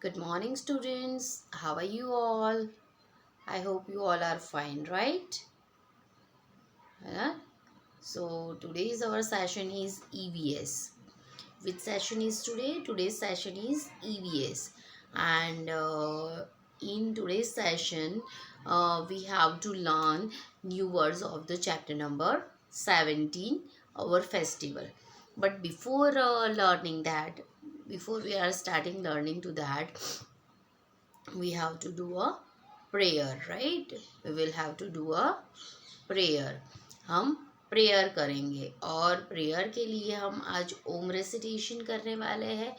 Good morning, students. How are you all? I hope you all are fine, right? Huh? So, today's our session is EVS. Which session is today? Today's session is EVS. And in today's session, we have to learn new words of the chapter number 17, our festival. But before learning that, before we are starting learning to that, we have to do a prayer, right? We will have to do a prayer. हम prayer करेंगे और prayer के लिए हम आज ओम recitation करने वाले हैं.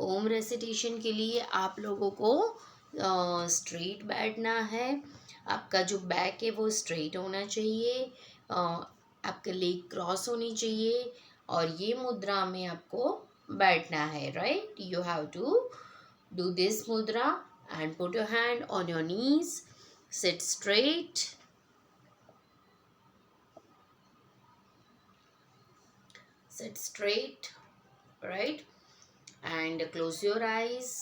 ओम रेसिटेशन के लिए आप लोगों को स्ट्रेट बैठना है. आपका जो बैक है वो स्ट्रेट होना चाहिए. आपके लेग क्रॉस होनी चाहिए और ये मुद्रा में आपको बैठना है. Right, you have to do this मुद्रा and put your hand on your knees. Sit straight. Sit straight, right? And close your eyes.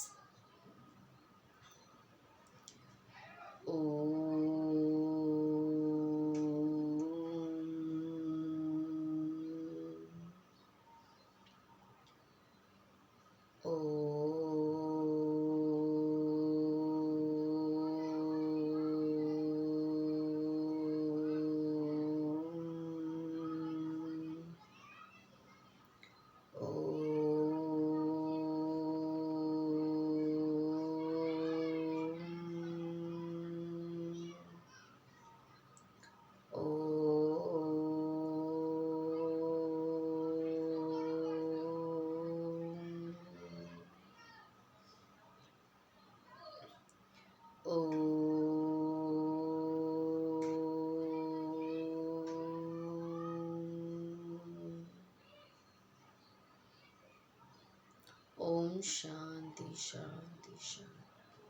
Om शांति शांति शांति.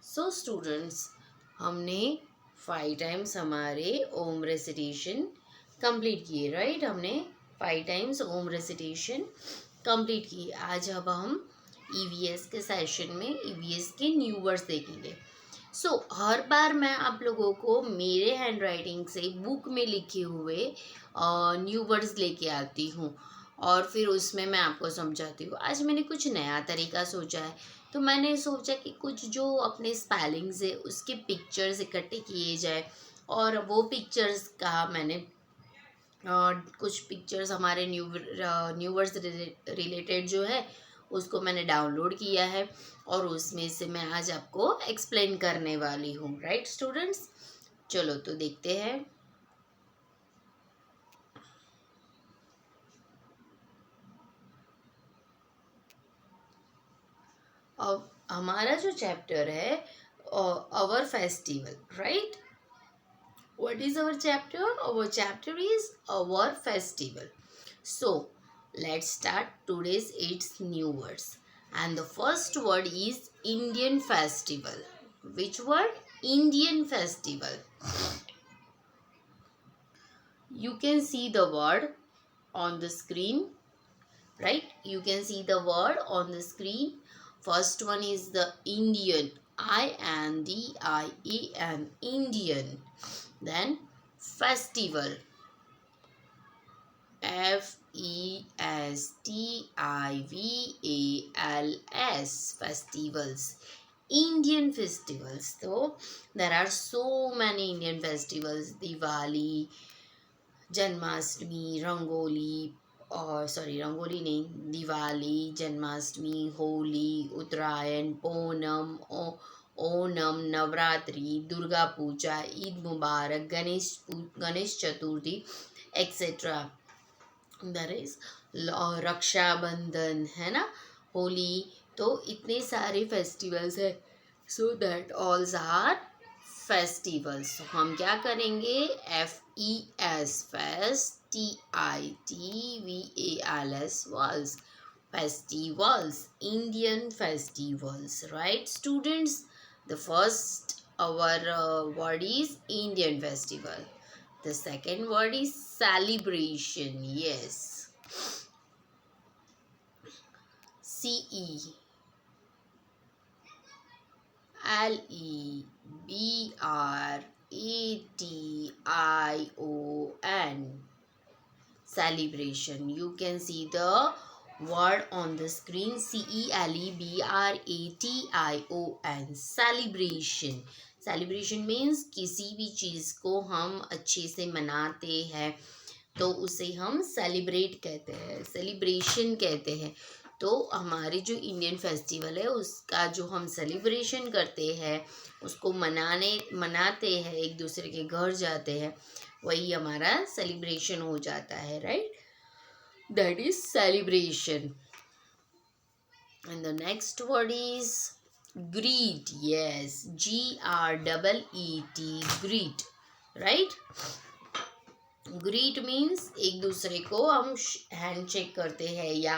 सो स्टूडेंट्स, हमने 5 टाइम्स हमारे ओम रेसिटेशन कंप्लीट किए. राइट, हमने 5 टाइम्स ओम रेसिटेशन कंप्लीट किए. आज अब हम ईवीएस के सेशन में ईवीएस के न्यू वर्ड्स देखेंगे. सो हर बार मैं आप लोगों को मेरे हैंड राइटिंग से बुक में लिखे हुए न्यू वर्ड्स लेके आती हूँ और फिर उसमें मैं आपको समझाती हूँ. आज मैंने कुछ नया तरीका सोचा है, तो मैंने सोचा कि कुछ जो अपने स्पेलिंग्स है उसके पिक्चर्स इकट्ठे किए जाए और वो पिक्चर्स का मैंने कुछ पिक्चर्स हमारे न्यू वर्ड्स रिलेटेड जो है उसको मैंने डाउनलोड किया है और उसमें से मैं आज आपको एक्सप्लेन करने वाली हूँ. राइट स्टूडेंट्स, चलो तो देखते हैं. अब हमारा जो चैप्टर है our festival. Right, what is our chapter? Our chapter is our festival. So let's start today's 8 new words. And the first word is Indian festival. Which word? Indian festival. You can see the word on the screen. Right, you can see the word on the screen. First one is the Indian, INDIAN, Indian. Then festival, FESTIVALS, festivals, Indian festivals. So there are so many Indian festivals: Diwali, Janmashtami, Rangoli, Rangoli नहीं, Diwali, Janmashtami, Holi, Uttarayan, Onam, Navratri, Durga Puja, Eid Mubarak, Ganesh Chaturthi etcetera. There is Rakshabandhan है ना, होली. तो इतने सारे festivals है. So that alls are festivals. तो हम क्या करेंगे? FES, fest, TITVALS, was, festivals, Indian festivals. Right students, the first our word is Indian festival. The second word is celebration. Yes, celebration. Celebration. You can see the word on the screen, celebration. Celebration. Celebration means किसी भी चीज़ को हम अच्छे से मनाते हैं तो उसे हम सेलिब्रेट कहते हैं, सेलिब्रेशन कहते हैं। तो हमारे जो इंडियन फेस्टिवल है उसका जो हम सेलिब्रेशन करते हैं, उसको मनाते हैं, एक दूसरे के घर जाते हैं, वही हमारा सेलिब्रेशन हो जाता है, right? That is celebration. And the next word is greet. Yes, GREET, greet, right? Greet means एक दूसरे को हम हैंडशेक करते हैं या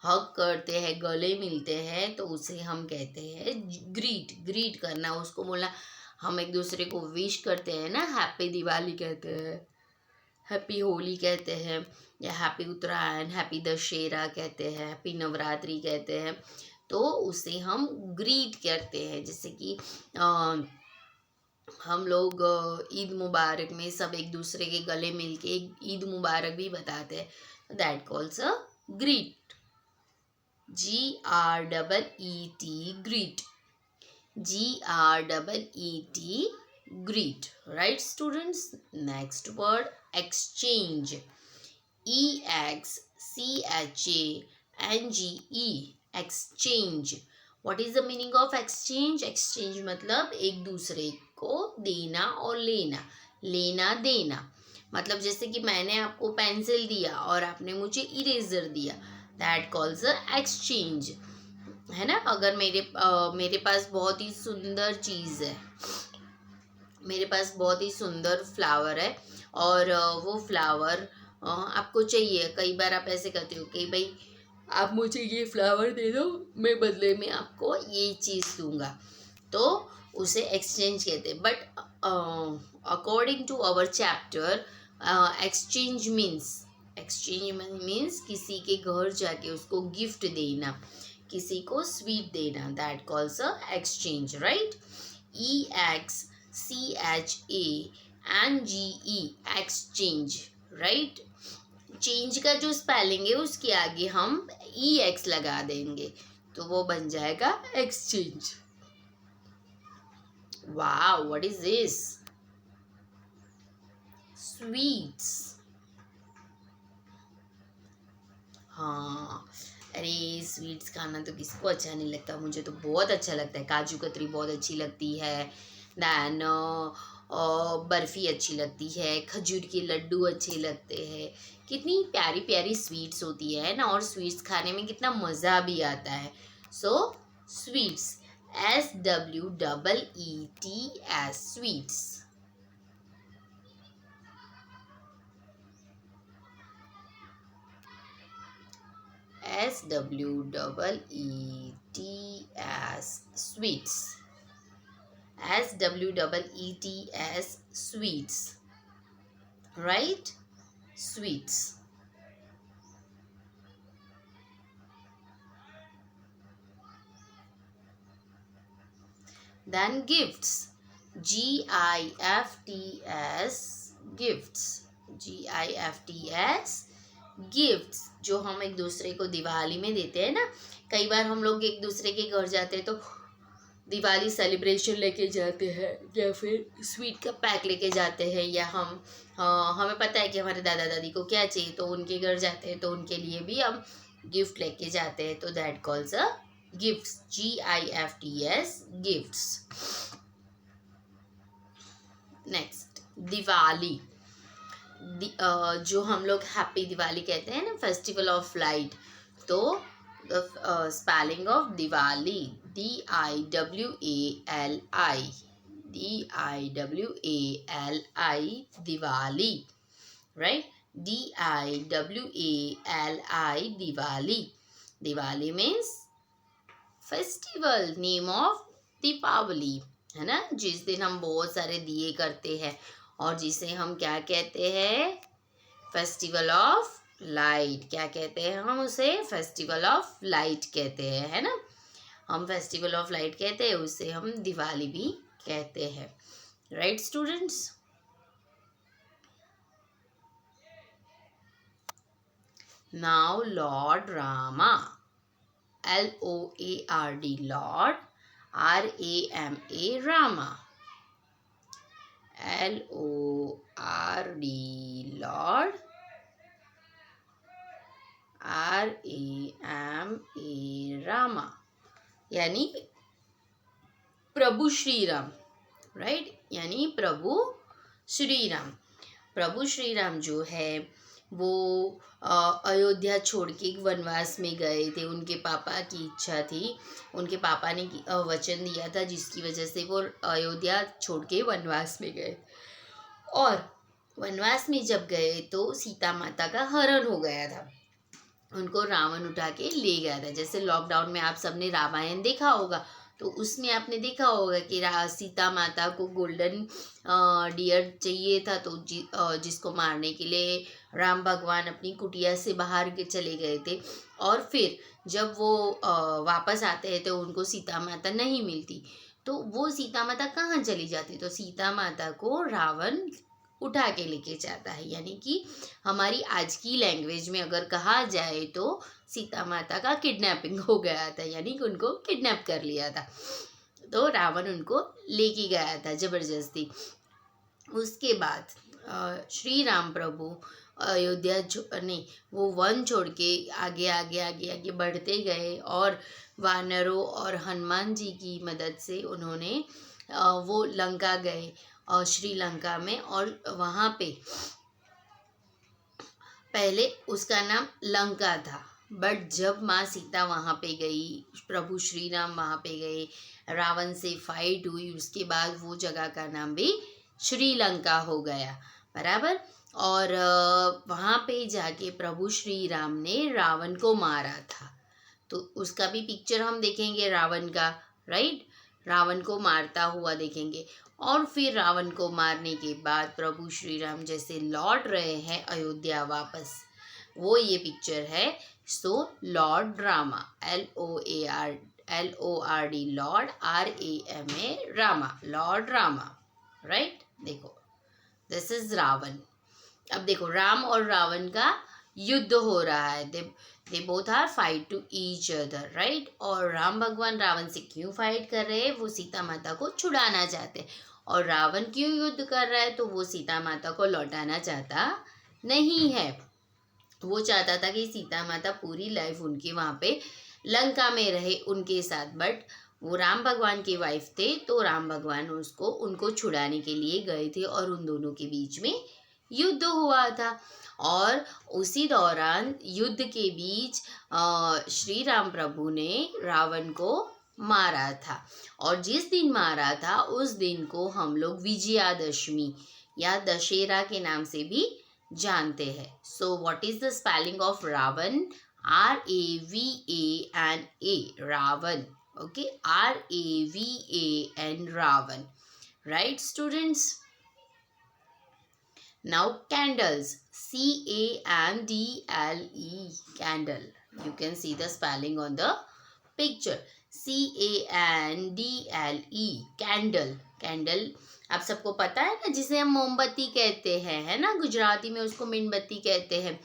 हग करते हैं, गले मिलते हैं, तो उसे हम कहते हैं ग्रीट। ग्रीट करना, उसको बोलना। हम एक दूसरे को विश करते हैं ना, हैप्पी दिवाली कहते हैं, हैप्पी होली कहते हैं, या हैप्पी उत्तरायण, हैप्पी दशहरा कहते हैं, हैप्पी नवरात्रि कहते हैं। तो उसे हम ग्रीट करते हैं। जैसे कि हम लोग ईद मुबारक में सब एक दूसरे के गले मिलके ईद मुबारक भी बताते हैं। That calls a greet. GREET, greet. GREET, greet, right students? Next word exchange. EXCHANGE, exchange. What is the meaning of exchange? Exchange मतलब एक दूसरे को देना और लेना, लेना देना। मतलब जैसे कि मैंने आपको पेंसिल दिया और आपने मुझे इरेजर दिया, दैट कॉल्स अ एक्सचेंज, है ना? अगर मेरे पास बहुत ही सुंदर चीज़ है, मेरे पास बहुत ही सुंदर फ्लावर है और वो फ्लावर आपको चाहिए। कई बार आप ऐसे करते हो कि भाई आप मुझे ये फ्लावर दे दो, मैं बदले में आपको ये चीज़ दूंगा, तो उसे एक्सचेंज कहते हैं। But according to our chapter, exchange means किसी के घर जाके उसको गिफ्ट देना, किसी को स्वीट देना, that calls a exchange, right? EXCHANGE, exchange, right? Change का जो स्पेलिंग है उसके आगे हम EX लगा देंगे तो वो बन जाएगा exchange. Wow, what is this? Sweets. हाँ, अरे स्वीट्स खाना तो किसको अच्छा नहीं लगता? मुझे तो बहुत अच्छा लगता है। काजू कतरी बहुत अच्छी लगती है, दैन बर्फ़ी अच्छी लगती है, खजूर के लड्डू अच्छे लगते हैं। कितनी प्यारी प्यारी स्वीट्स होती है ना, और स्वीट्स खाने में कितना मज़ा भी आता है। So sweets, SWEETS, sweets. SWEETS, sweets. SWEETS, sweets, right? Sweets. Then gifts. GIFTS, gifts. GIFTS, gifts, जो हम एक दूसरे को दिवाली में देते हैं ना। कई बार हम लोग एक दूसरे के घर जाते हैं तो दिवाली सेलिब्रेशन लेके जाते हैं, या फिर स्वीट का पैक लेके जाते हैं, या हमें पता है कि हमारे दादा दादी को क्या चाहिए तो उनके घर जाते हैं तो उनके लिए भी हम गिफ्ट लेके जाते हैं, तो that calls a gifts. GIFTS, gifts. Next, Diwali. जो हम लोग हैप्पी दिवाली कहते हैं ना, फेस्टिवल ऑफ लाइट, तो the spelling of Diwali, DIWALI, Diwali, right? DIWALI, Diwali. Diwali means festival, name of Deepawali, है ना? जिस दिन हम बहुत सारे दिए करते हैं और जिसे हम क्या कहते हैं? फेस्टिवल ऑफ लाइट, क्या कहते हैं हम उसे? फेस्टिवल ऑफ लाइट कहते हैं, है ना। हम फेस्टिवल ऑफ लाइट कहते हैं, उसे हम दिवाली भी कहते हैं। Right students. Now Lord Rama, LOARD, Lord, RAMA, Rama, LORD, lord, RAMA, Rama, यानी प्रभु श्री राम। राइट, यानी प्रभु श्री राम। प्रभु श्री राम जो है वो अयोध्या छोड़ के वनवास में गए थे। उनके पापा की इच्छा थी, उनके पापा ने वचन दिया था, जिसकी वजह से वो अयोध्या छोड़ के वनवास में गए। और वनवास में जब गए तो सीता माता का हरण हो गया था, उनको रावण उठा के ले गया था। जैसे लॉकडाउन में आप सबने रामायण देखा होगा, तो उसमें आपने देखा होगा कि सीता माता को गोल्डन डियर चाहिए था, तो जिसको मारने के लिए राम भगवान अपनी कुटिया से बाहर के चले गए थे। और फिर जब वो वापस आते हैं तो उनको सीता माता नहीं मिलती, तो वो सीता माता कहाँ चली जाती? तो सीता माता को रावण उठा के लेके जाता है। यानी कि हमारी आज की लैंग्वेज में अगर कहा जाए तो सीता माता का किडनैपिंग हो गया था, यानी कि उनको किडनैप कर लिया था। तो रावण उनको लेके गया था जबरदस्ती। उसके बाद श्री राम प्रभु अयोध्या नहीं, वो वन छोड़ के आगे आगे आगे आगे बढ़ते गए, और वानरों और हनुमान जी की मदद से उन्होंने वो लंका गए, श्रीलंका में। और वहाँ पे पहले उसका नाम लंका था, बट जब माँ सीता वहाँ पे गई, प्रभु श्री राम वहाँ पे गए, रावण से फाइट हुई, उसके बाद वो जगह का नाम भी श्रीलंका हो गया, बराबर। और वहाँ पे जाके प्रभु श्री राम ने रावण को मारा था, तो उसका भी पिक्चर हम देखेंगे रावण का। राइट, रावण को मारता हुआ देखेंगे। और फिर रावण को मारने के बाद प्रभु श्री राम जैसे लौट रहे हैं अयोध्या वापस, वो ये पिक्चर है। So lord Rama, LORD, lord, RAMA, Rama, lord Rama. Right, देखो दिस इज रावण। अब देखो राम और रावण का युद्ध हो रहा है, they both are fight to each other. Right, और राम भगवान रावण से क्यों फाइट कर रहे हैं? वो सीता माता को छुड़ाना चाहते हैं। और रावण क्यों युद्ध कर रहा है? तो वो सीता माता को लौटाना चाहता नहीं है। वो चाहता था कि सीता माता पूरी लाइफ उनके वहाँ पे लंका में रहे उनके साथ, बट वो राम भगवान के वाइफ थे, तो राम भगवान उनको छुड़ाने के लिए गए थे, और उन दोनों के बीच में युद्ध हुआ था। और उसी दौरान युद्ध के बीच श्री राम प्रभु ने रावण को मारा था, और जिस दिन मारा था उस दिन को हम लोग विजयादशमी या दशहरा के नाम से भी जानते हैं। So what is the spelling of Ravan? RAVAN, Ravan. Okay, RAVAN, Ravan. Right students. Now candles, CANDLE, candle. You can see the spelling on the picture. CANDLE, candle. Candle आप सबको पता है ना, जिसे हम मोमबत्ती कहते हैं, है ना, गुजराती में उसको मीणबत्ती कहते हैं।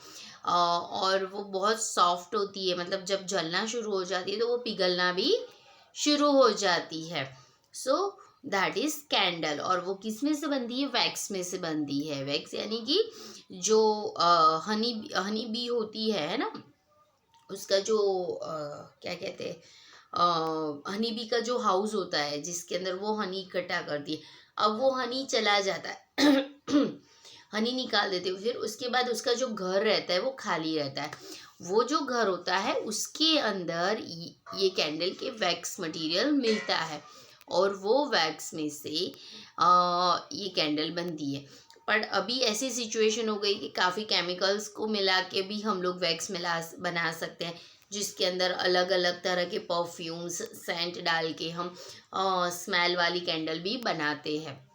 और वो बहुत सॉफ्ट होती है, मतलब जब जलना शुरू हो जाती है तो वो पिघलना भी शुरू हो जाती है। So that is candle. और वो किस में से बनती है? वैक्स में से बनती है। वैक्स यानी कि जो हनी बी होती है ना, उसका जो क्या कहते हैं, हनी बी का जो हाउस होता है जिसके अंदर वो हनी इकट्ठा करती है, अब वो हनी चला जाता है हनी निकाल देते हैं, फिर उसके बाद उसका जो घर रहता है वो खाली रहता है। वो जो घर होता है उसके अंदर ये कैंडल के वैक्स मटेरियल मिलता है, और वो वैक्स में से ये कैंडल बनती है। पर अभी ऐसी सिचुएशन हो गई कि काफ़ी केमिकल्स को मिला के भी हम लोग वैक्स बना सकते हैं, जिसके अंदर अलग अलग तरह के परफ्यूम्स, सेंट डाल के हम स्मेल वाली कैंडल भी बनाते हैं।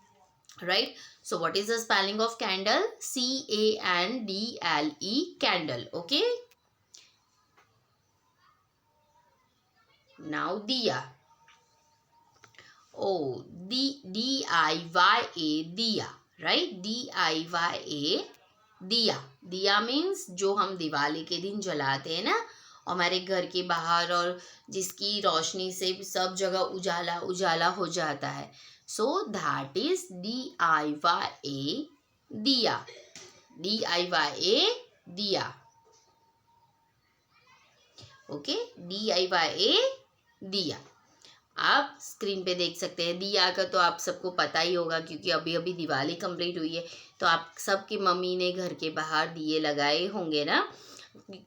right? So what is the spelling of candle? C-A-N-D-L-E, candle. Okay. Now diya. Oh, D-I-Y-A, diya, right? D-I-Y-A, दिया. दिया मीन्स जो हम दिवाली के दिन जलाते हैं ना, हमारे घर के बाहर, और जिसकी रोशनी से सब जगह उजाला उजाला हो जाता है. सो दैट इज DIYA, दिया. DIYA, दिया. ओके, DIYA, दिया. आप स्क्रीन पे देख सकते हैं दिया का, तो आप सबको पता ही होगा क्योंकि अभी अभी दिवाली कंप्लीट हुई है, तो आप सबकी मम्मी ने घर के बाहर दिए लगाए होंगे ना.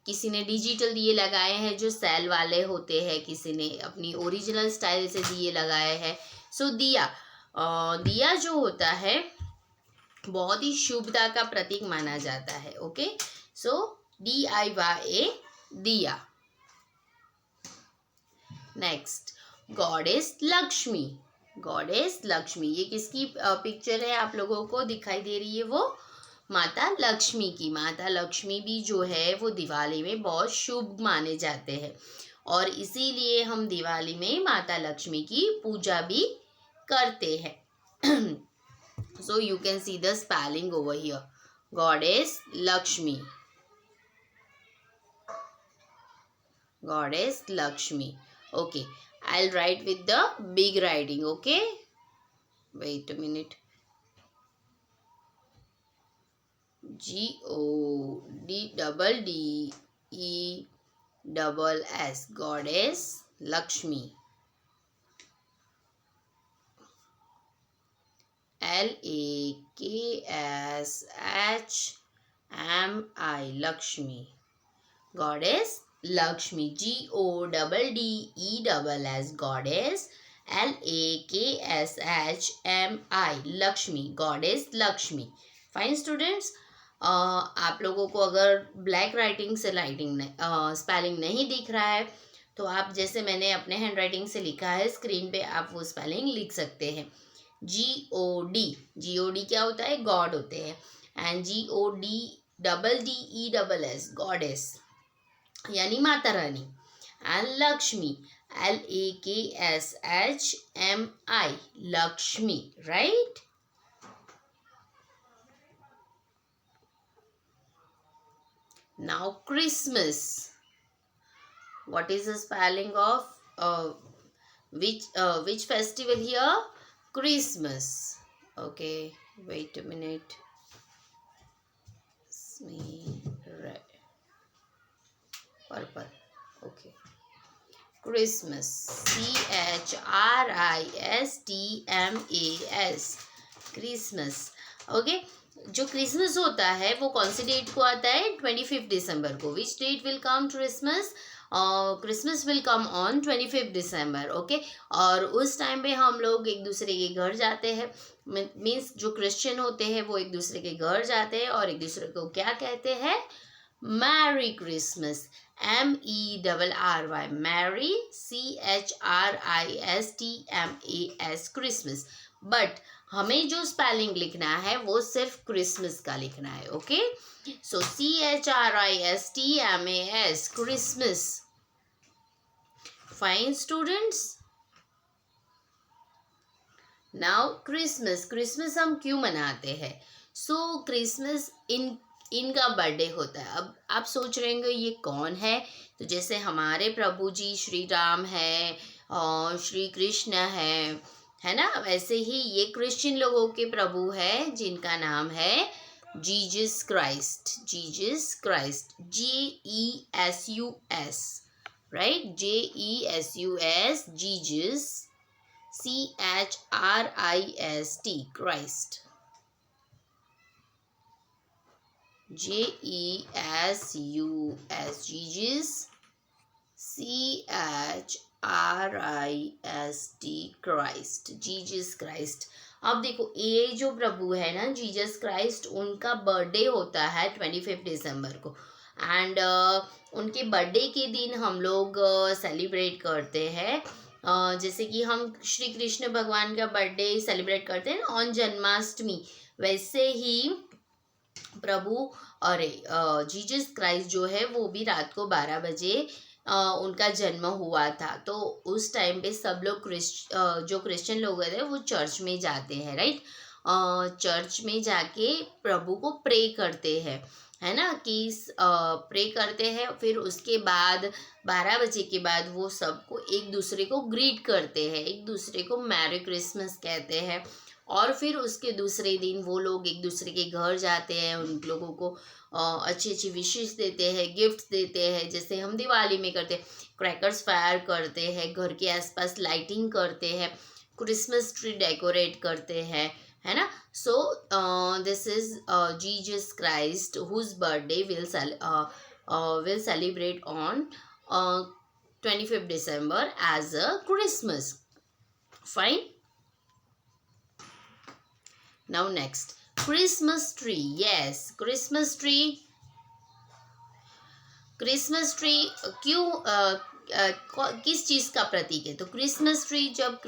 किसी ने डिजिटल दिए लगाए हैं जो सेल वाले होते हैं, किसी ने अपनी ओरिजिनल स्टाइल से दिए लगाए हैं. सो दिया, दिया जो होता है बहुत ही शुभता का प्रतीक माना जाता है. ओके, सो DIYA, दिया. Next, goddess Lakshmi. Goddess Lakshmi, ये किसकी पिक्चर है आप लोगों को दिखाई दे रही है? वो माता लक्ष्मी की. माता लक्ष्मी भी जो है वो दिवाली में बहुत शुभ माने जाते हैं, और इसीलिए हम दिवाली में माता लक्ष्मी की पूजा भी करते हैं. So you can see the spelling over here, goddess Lakshmi, goddess Lakshmi. Okay, I'll write with the big writing. Okay, wait a minute. GODDESS, Goddess Lakshmi. LAKSHMI, Lakshmi, Goddess Lakshmi. GODDESS, Goddess. LAKSHMI, Lakshmi, Goddess Lakshmi. Fine students, आप लोगों को अगर black writing से spelling नहीं दिख रहा है, तो आप जैसे मैंने अपने हैंड राइटिंग से लिखा है स्क्रीन पे, आप वो स्पेलिंग लिख सकते हैं. GOD क्या होता है? गॉड होते हैं. एंड GODDESS, गॉडेस यानी माता रानी. And Lakshmi, LAKSHMI, Lakshmi, right? Now Christmas. What is the spelling of which festival here? Christmas. Okay, wait a minute. Red, purple. Okay. Christmas. CHRISTMAS. Christmas. Okay. जो क्रिसमस होता है वो कौन सी डेट को आता है? 25 दिसंबर को. Which date will come Christmas? Christmas will come on 25 December. Okay, और उस टाइम पे हम लोग एक दूसरे के घर जाते हैं. मीन्स जो क्रिश्चियन होते हैं वो एक दूसरे के घर जाते हैं और एक दूसरे को क्या कहते हैं? Merry Christmas. MERRY, merry. CHRISTMAS, Christmas. But हमें जो स्पेलिंग लिखना है वो सिर्फ क्रिसमस का लिखना है. ओके, सो CHRISTMAS, Christmas. Fine students. Now Christmas हम क्यों मनाते हैं? सो क्रिसमस इनका बर्थडे होता है. अब आप सोच रहे होंगे ये कौन है? तो जैसे हमारे प्रभु जी श्री राम है और श्री कृष्ण है ना, वैसे ही ये क्रिश्चियन लोगों के प्रभु है जिनका नाम है Jesus Christ. Jesus Christ, JESUS, right? JESUS, Jesus. CHRIST, Christ. JESUS, Jesus. CHRIST, Christ, Jesus Christ. अब देखो ये जो प्रभु है ना जीसस क्राइस्ट, उनका बर्थडे होता है 25 दिसंबर को. एंड उनके बर्थडे के दिन हम लोग सेलिब्रेट करते हैं जैसे कि हम श्री कृष्ण भगवान का बर्थडे सेलिब्रेट करते हैं ऑन जन्माष्टमी, वैसे ही प्रभु और जीसस क्राइस्ट जो है वो भी रात को 12 बजे उनका जन्म हुआ था। तो उस टाइम पे सब लोग जो क्रिश्चियन लोग थे वो चर्च में जाते हैं, राइट। चर्च में जाके प्रभु को प्रे करते हैं, है ना, कि प्रे करते हैं। फिर उसके बाद 12 बजे के बाद वो सबको एक दूसरे को ग्रीट करते हैं, एक दूसरे को मैरी क्रिसमस कहते हैं। और फिर उसके दूसरे दिन वो लोग एक दूसरे के घर जाते हैं, उन लोगों को अच्छी अच्छी विशेष देते हैं, गिफ्ट्स देते हैं, जैसे हम दिवाली में करते हैं, क्रैकर्स फायर करते हैं, घर के आसपास लाइटिंग करते हैं, क्रिसमस ट्री डेकोरेट करते हैं, है ना। So this is Jesus Christ whose birthday will celebrate on 25th December as a Christmas. Fine. Now next, Christmas tree. Yes, Christmas tree. Christmas tree क्यों किस चीज़ का प्रतीक है? तो क्रिसमस ट्री जब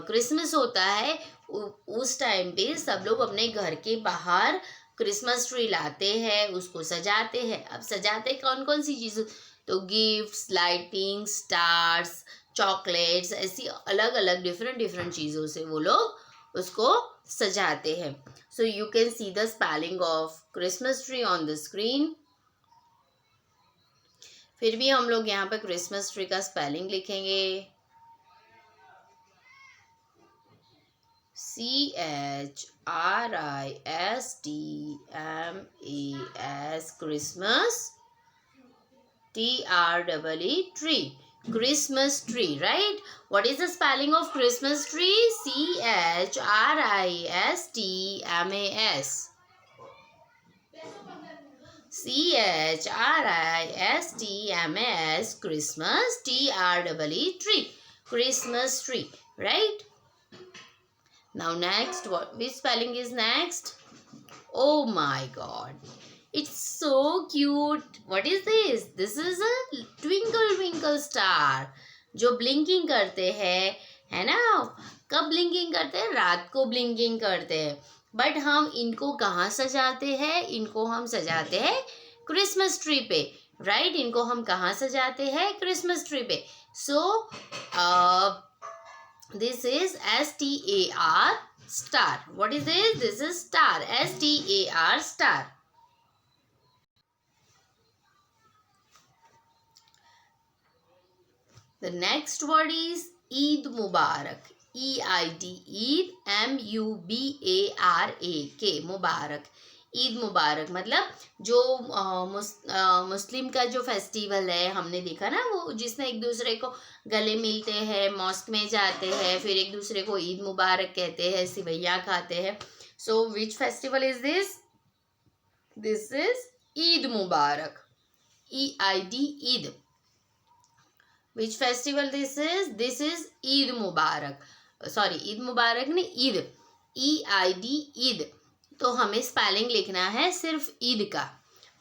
क्रिसमस होता है उस टाइम पे सब लोग अपने घर के बाहर क्रिसमस ट्री लाते हैं, उसको सजाते हैं। अब सजाते कौन कौन सी चीज़? तो गिफ्ट्स, लाइटिंग, स्टार्स, चॉकलेट्स, ऐसी अलग अलग डिफरेंट डिफरेंट चीज़ों से वो लोग उसको सजाते हैं। So you can see the spelling of Christmas tree on the screen. फिर भी हम लोग यहाँ पे क्रिसमस ट्री का स्पेलिंग लिखेंगे, CHRISTMAS, Christmas, TREE, tree, Christmas tree, right? What is the spelling of Christmas tree? CHRISTMAS. CHRISTMAS, Christmas, TREE, tree, Christmas tree, right? Now next, which spelling is next? Oh my God, it's so cute. What is this? This is a twinkle twinkle star जो blinking करते हैं, है ना। कब blinking करते हैं? रात को ब्लिंकिंग करते हैं। बट हम इनको कहाँ सजाते हैं? इनको हम सजाते हैं क्रिसमस ट्री पे, राइट। इनको हम कहाँ सजाते हैं? क्रिसमस ट्री पे। सो this is STAR, star. What is this? This is star, STAR, star. The next word is Eid Mubarak. EID, Eid, MUBARAK, मुबारक। ईद मुबारक मतलब जो मुस्लिम का जो फेस्टिवल है, हमने देखा ना, वो जिसमें एक दूसरे को गले मिलते हैं, मॉस्क में जाते हैं, फिर एक दूसरे को ईद मुबारक कहते हैं, सिवैया खाते हैं। So which festival is this? This is Eid Mubarak, EID, Eid. Which festival this is? This is Eid Mubarak. Sorry, Eid Mubarak नहीं, ईद, EID, ईद. तो हमें स्पेलिंग लिखना है सिर्फ ईद का,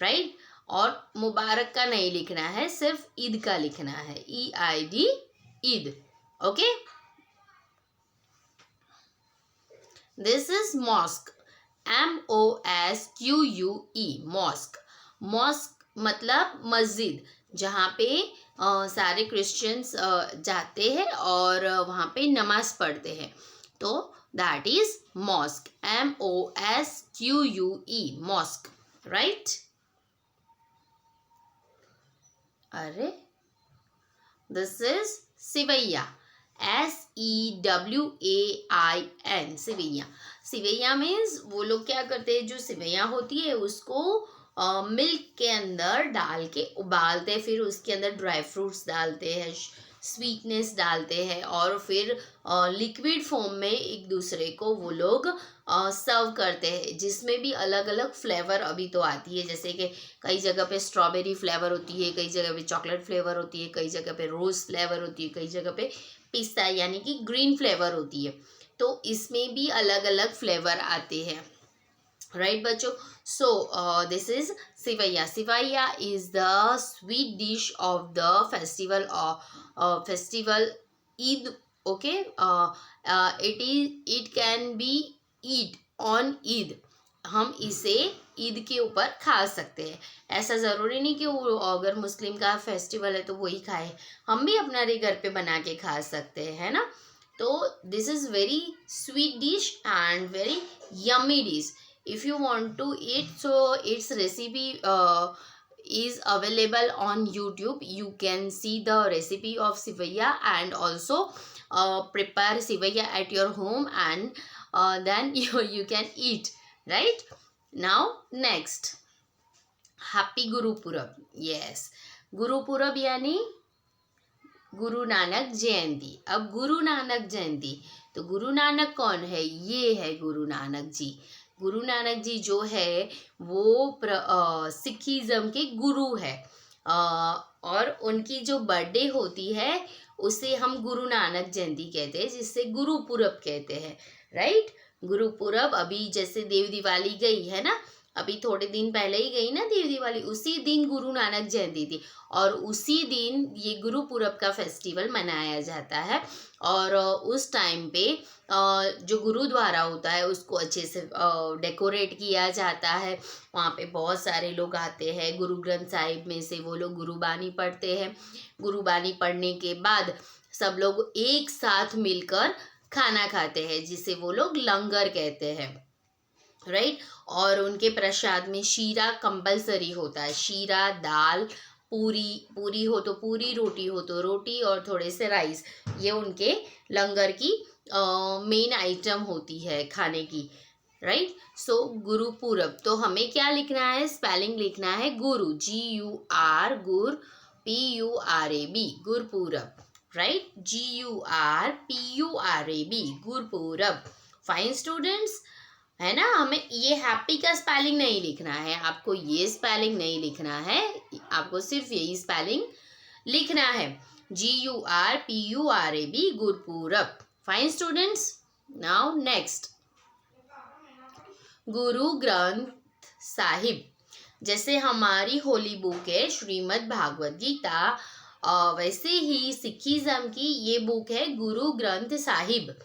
राइट। और मुबारक का नहीं लिखना है, सिर्फ ईद का लिखना है, EID, Eid. Okay. This is mosque, MOSQUE, mosque. Mosque मतलब मस्जिद, जहाँ पे सारे क्रिश्चियंस जाते हैं और वहाँ पे नमाज पढ़ते हैं, तो that is mosque, MOSQUE, mosque, right. अरे this is sewaiyan, SEWAIN, sewaiyan. Means मीन्स वो लोग क्या करते हैं, जो सिवैया होती है उसको मिल्क के अंदर डाल के उबालते हैं, फिर उसके अंदर ड्राई फ्रूट्स डालते हैं, स्वीटनेस डालते हैं, और फिर लिक्विड फॉर्म में एक दूसरे को वो लोग सर्व करते हैं, जिसमें भी अलग अलग फ्लेवर अभी तो आती है। जैसे कि कई जगह पे स्ट्रॉबेरी फ्लेवर होती है, कई जगह पे चॉकलेट फ्लेवर होती है, कई जगह पे रोज़ फ्लेवर होती है, कई जगह पे पिस्ता यानी कि ग्रीन फ्लेवर होती है। तो इसमें भी अलग अलग फ्लेवर आते हैं। right बच्चों. So this is sivaya. Sivaya is the sweet dish of the festival Eid. Okay, it can be eat on Eid. हम इसे ईद के ऊपर खा सकते हैं. ऐसा ज़रूरी नहीं कि वो अगर मुस्लिम का फेस्टिवल है तो वही खाए. हम भी अपना घर पे बना के खा सकते हैं, है ना. तो this is very sweet dish and very yummy dish. If you want to eat, so its recipe is available on YouTube. You can see the recipe of sivaya and also prepare sivaya at your home, and then you can eat, right. Now next, happy Guru Purab. Yes, Guru Purab यानी गुरु नानक जयंती. अब गुरु नानक जयंती, तो गुरु नानक कौन है? ये है गुरु नानक जी. गुरु नानक जी जो है वो सिखिज़्म के गुरु है. और उनकी जो बर्थडे होती है उसे हम गुरु नानक जयंती कहते हैं, जिससे गुरु पुरब कहते हैं, राइट. गुरु पुरब अभी जैसे देव दिवाली गई है ना, अभी थोड़े दिन पहले ही गई ना देव दिवाली, उसी दिन गुरु नानक जयंती थी और उसी दिन ये गुरु पुरब का फेस्टिवल मनाया जाता है. और उस टाइम पे जो गुरुद्वारा होता है उसको अच्छे से डेकोरेट किया जाता है. वहाँ पे बहुत सारे लोग आते हैं. गुरु ग्रंथ साहिब में से वो लोग गुरुबानी पढ़ते हैं. गुरुबानी पढ़ने के बाद सब लोग एक साथ मिलकर खाना खाते हैं, जिसे वो लोग लंगर कहते हैं, राइट. और उनके प्रसाद में शीरा कंपलसरी होता है. शीरा, दाल, पूरी हो तो पूरी, रोटी हो तो रोटी और थोड़े से राइस, ये उनके लंगर की मेन आइटम होती है खाने की, राइट. सो गुरु पूरब, तो हमें क्या लिखना है? स्पेलिंग लिखना है गुरु, GUR, Gur, PURAB, Gurpurab, right. GURPURAB, Gurpurab. Fine students, है ना. हमें ये हैप्पी का स्पेलिंग नहीं लिखना है, आपको ये स्पेलिंग नहीं लिखना है, आपको सिर्फ यही स्पेलिंग लिखना है, GURPURAB, Gurpurab. Fine students. Now next, Guru Granth Sahib. जैसे हमारी होली बुक है श्रीमद् भागवत गीता, वैसे ही सिखिज़्म की ये बुक है गुरु ग्रंथ साहिब.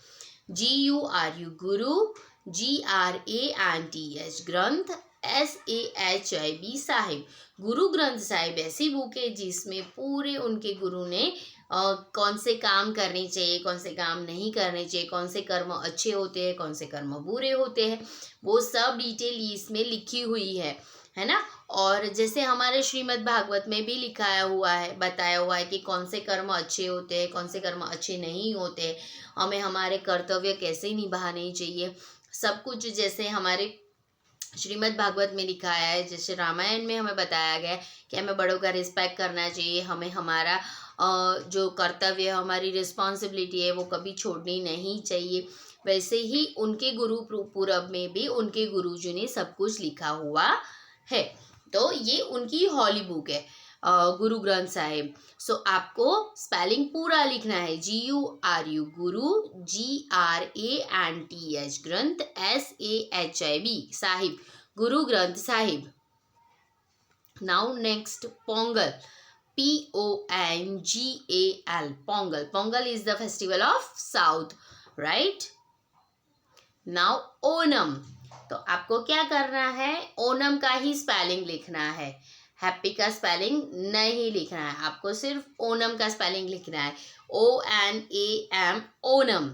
GURU, गुरु, GRANTH, ग्रंथ, SAHIB, साहिब. गुरु ग्रंथ साहिब ऐसी बुक है जिसमें पूरे उनके गुरु ने कौन से काम करने चाहिए, कौन से काम नहीं करने चाहिए, कौन से कर्म अच्छे होते हैं, कौन से कर्म बुरे होते हैं, वो सब डिटेल इसमें लिखी हुई है ना. और जैसे हमारे श्रीमद् भागवत में भी लिखाया हुआ है, बताया हुआ है कि कौन से कर्म अच्छे होते हैं, कौन से कर्म अच्छे नहीं होते, हमें हमारे कर्तव्य कैसे निभाने चाहिए, सब कुछ जैसे हमारे श्रीमद् भागवत में लिखाया है. जैसे रामायण में हमें बताया गया है कि हमें बड़ों का रिस्पेक्ट करना चाहिए, हमें हमारा जो कर्तव्य, हमारी रिस्पॉन्सिबिलिटी है वो कभी छोड़नी नहीं चाहिए. वैसे ही उनके गुरु पूरब में भी उनके गुरुजी ने सब कुछ लिखा हुआ है. तो ये उनकी हॉली बुक है गुरु ग्रंथ साहिब. सो आपको स्पेलिंग पूरा लिखना है, GURU, गुरु, GRANTH, ग्रंथ, SAHIB, Sahib, Guru Granth Sahib. Now next, Pongal, PONGAL, Pongal. Pongal is the festival of south, right. Now Onam, तो आपको क्या करना है? ओनम का ही स्पेलिंग लिखना है, हैप्पी का स्पेलिंग नहीं लिखना है, आपको सिर्फ ओनम का स्पेलिंग लिखना है, ONAM, Onam,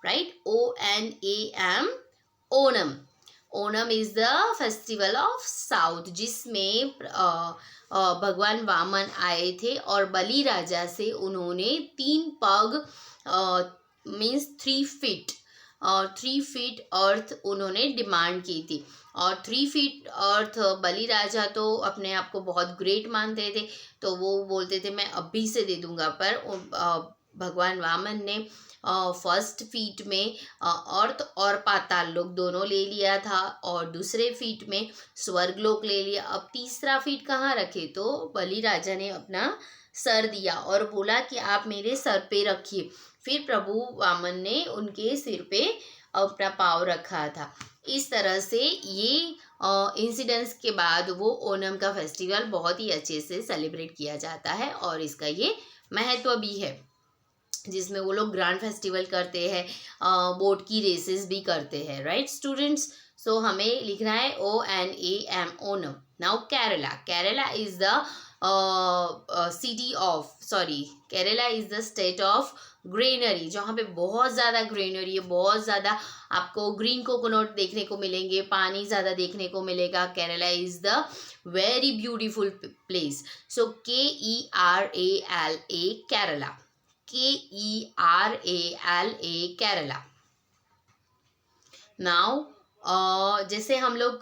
right. ONAM, Onam. Onam is the festival of south, जिसमें भगवान वामन आए थे और बलि राजा से उन्होंने 3 पग मीन्स 3 फीट और 3 फीट अर्थ उन्होंने डिमांड की थी. और 3 फीट अर्थ, बलि राजा तो अपने आप को बहुत ग्रेट मानते थे, तो वो बोलते थे मैं अभी से दे दूंगा. पर भगवान वामन ने फर्स्ट फीट में अर्थ और पाताल लोक दोनों ले लिया था और दूसरे फीट में स्वर्गलोक ले लिया. अब तीसरा फीट कहाँ रखे? तो बलि राजा ने अपना सर दिया और बोला कि आप मेरे सर पे रखिए. फिर प्रभु वामन ने उनके सिर पे अपना पाँव रखा था. इस तरह से ये इंसिडेंट्स के बाद वो ओणम का फेस्टिवल बहुत ही अच्छे से सेलिब्रेट किया जाता है और इसका ये महत्व भी है, जिसमें वो लोग ग्रैंड फेस्टिवल करते हैं, बोट की रेसेस भी करते हैं, राइट स्टूडेंट्स। सो हमें लिखना है ONAM Onam. Now Kerala, Kerala is the city of, sorry, Kerala is the state of greenery, जहाँ पे बहुत ज़्यादा ग्रीनरी है, बहुत ज़्यादा आपको ग्रीन कोकोनट देखने को मिलेंगे, पानी ज़्यादा देखने को मिलेगा। Kerala is the very beautiful place. So KERALA Kerala, KERALA Kerala. Now जैसे हम लोग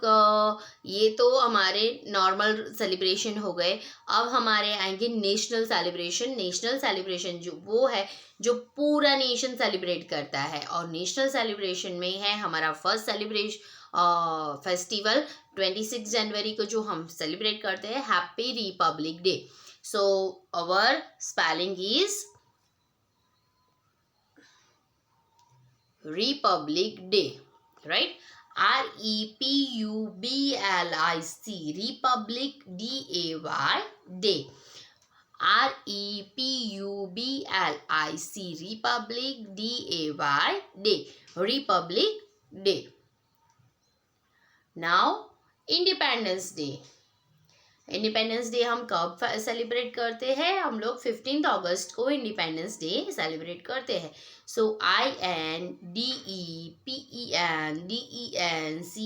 ये तो हमारे नॉर्मल सेलिब्रेशन हो गए, अब हमारे आएंगे नेशनल सेलिब्रेशन। नेशनल सेलिब्रेशन जो वो है जो पूरा नेशन सेलिब्रेट करता है, और नेशनल सेलिब्रेशन में है हमारा फर्स्ट सेलिब्रेशन फेस्टिवल 26 जनवरी को जो हम सेलिब्रेट करते हैं, happy Republic day. So our spelling is Republic Day, right? REPUBLIC, Republic DAY, day. REPUBLIC, Republic DAY, day. Republic Day. Now Independence Day. Independence day हम कब सेलिब्रेट करते हैं? हम लोग 15 अगस्त को इंडिपेंडेंस डे सेलिब्रेट करते हैं। सो INDEPENDENCE,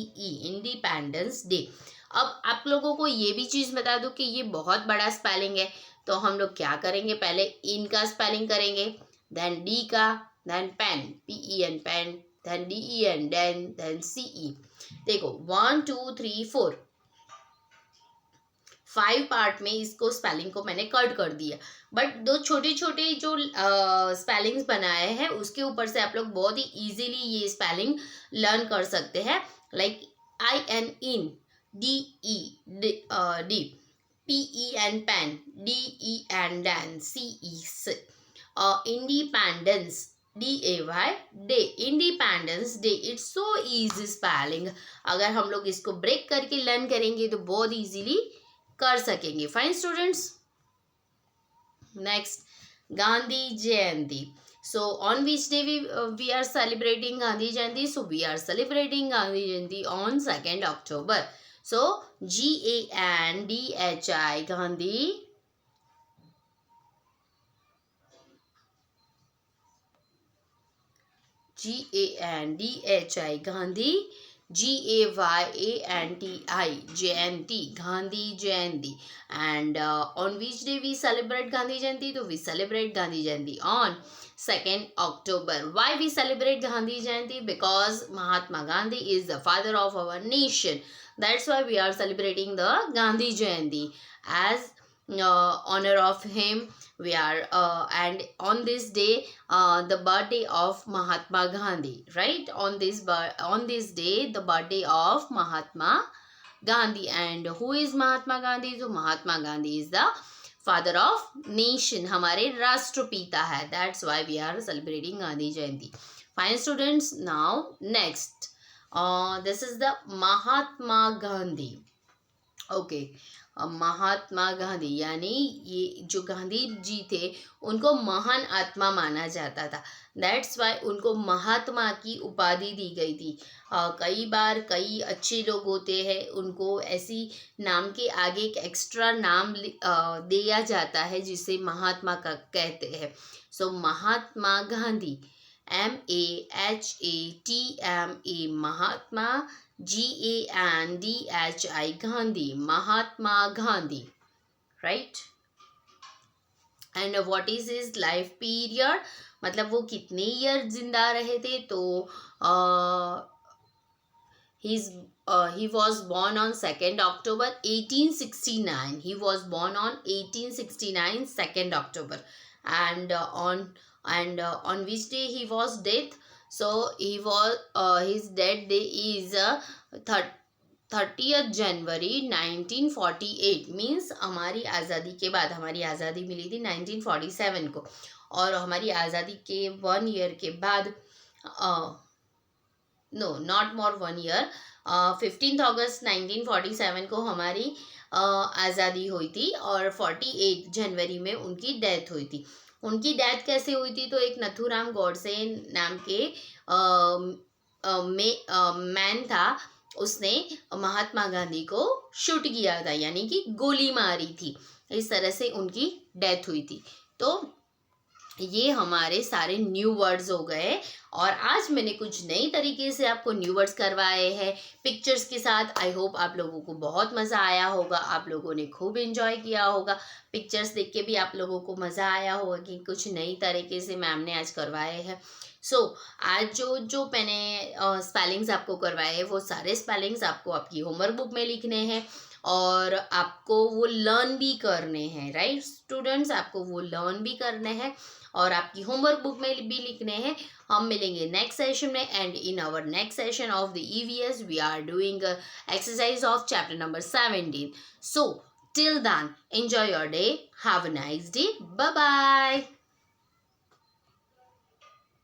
इंडिपेंडेंस डे। अब आप लोगों को ये भी चीज़ बता दूं कि ये बहुत बड़ा स्पेलिंग है, तो हम लोग क्या करेंगे, पहले इन का स्पेलिंग करेंगे, देन डी का, then pen, PEN pen, then DEN den, then CE। देखो 1 2 3 4 5 पार्ट में इसको स्पेलिंग को मैंने कट कर दिया, बट दो छोटे छोटे जो स्पेलिंग्स बनाए हैं उसके ऊपर से आप लोग बहुत ही इजीली ये स्पेलिंग लर्न कर सकते हैं। Like IN in, DE PEN pen, DEN den, CE independence, DAY day, independence day. It's so easy spelling, अगर हम लोग इसको ब्रेक करके लर्न करेंगे तो बहुत इजीली कर सकेंगे। Fine students. Next, Gandhi Jayanti. So on which day we are celebrating Gandhi Jayanti? So we are celebrating Gandhi Jayanti on 2 October. So GANDHI Gandhi, GANDHI Gandhi, GAYANTI Jayanti, Gandhi Jayanti. And on which day we celebrate Gandhi Jayanti? So we celebrate Gandhi Jayanti on 2nd October. Why we celebrate Gandhi Jayanti? Because Mahatma Gandhi is the father of our nation. That's why we are celebrating the Gandhi Jayanti. As honor of him, we are and on this day the birthday of Mahatma Gandhi, right? On this day the birthday of Mahatma Gandhi. And who is Mahatma Gandhi? So Mahatma Gandhi is the father of nation, हमारे राष्ट्रपिता है. That's why we are celebrating Gandhi Jayanti. Fine students. Now next, this is the Mahatma Gandhi. Okay. Mahatma Gandhi, यानी ये जो गांधी जी थे उनको महान आत्मा माना जाता था। दैट्स वाई उनको महात्मा की उपाधि दी गई थी। कई बार कई अच्छे लोग होते हैं, उनको ऐसी नाम के आगे एक एक्स्ट्रा नाम दिया जाता है जिसे महात्मा का कहते हैं। So Mahatma Gandhi, MAHATMA, Mahatma, GANDHI Gandhi, Mahatma Gandhi, right. And what is his life period, मतलब वो कितने ईयर जिंदा रहे थे? तो he was born on 2nd October 1869. He was born on 1869 2nd October. And on which day he was dead? So he was his death day is 30th January 1948. Means हमारी आज़ादी के बाद, हमारी आज़ादी मिली थी 1947 को, और हमारी आज़ादी के 1 ईयर के बाद, नो नॉट मोर 1 ईयर, 15 अगस्त 1947 को हमारी आज़ादी हुई थी और 48 जनवरी में उनकी डेथ हुई थी। उनकी डेथ कैसे हुई थी? तो एक नथुराम गॉडसे नाम के मैन था, उसने महात्मा गांधी को शूट किया था, यानी कि गोली मारी थी। इस तरह से उनकी डेथ हुई थी। तो ये हमारे सारे न्यू वर्ड्स हो गए और आज मैंने कुछ नई तरीके से आपको न्यू वर्ड्स करवाए हैं पिक्चर्स के साथ। आई होप आप लोगों को बहुत मज़ा आया होगा, आप लोगों ने खूब एंजॉय किया होगा। पिक्चर्स देख के भी आप लोगों को मज़ा आया होगा कि कुछ नई तरीके से मैम ने आज करवाए हैं। सो आज जो जो मैंने स्पेलिंग्स आपको करवाए हैं वो सारे स्पेलिंग्स आपको आपकी होमवर्क बुक में लिखने हैं और आपको वो लर्न भी करने हैं, राइट स्टूडेंट्स? आपको वो लर्न भी करने हैं और आपकी होमवर्क बुक में भी लिखने हैं। हम मिलेंगे नेक्स्ट सेशन में and in our next session of the EVS we are doing exercise of chapter number 17. So till then, enjoy your day. Have a nice day. Bye bye.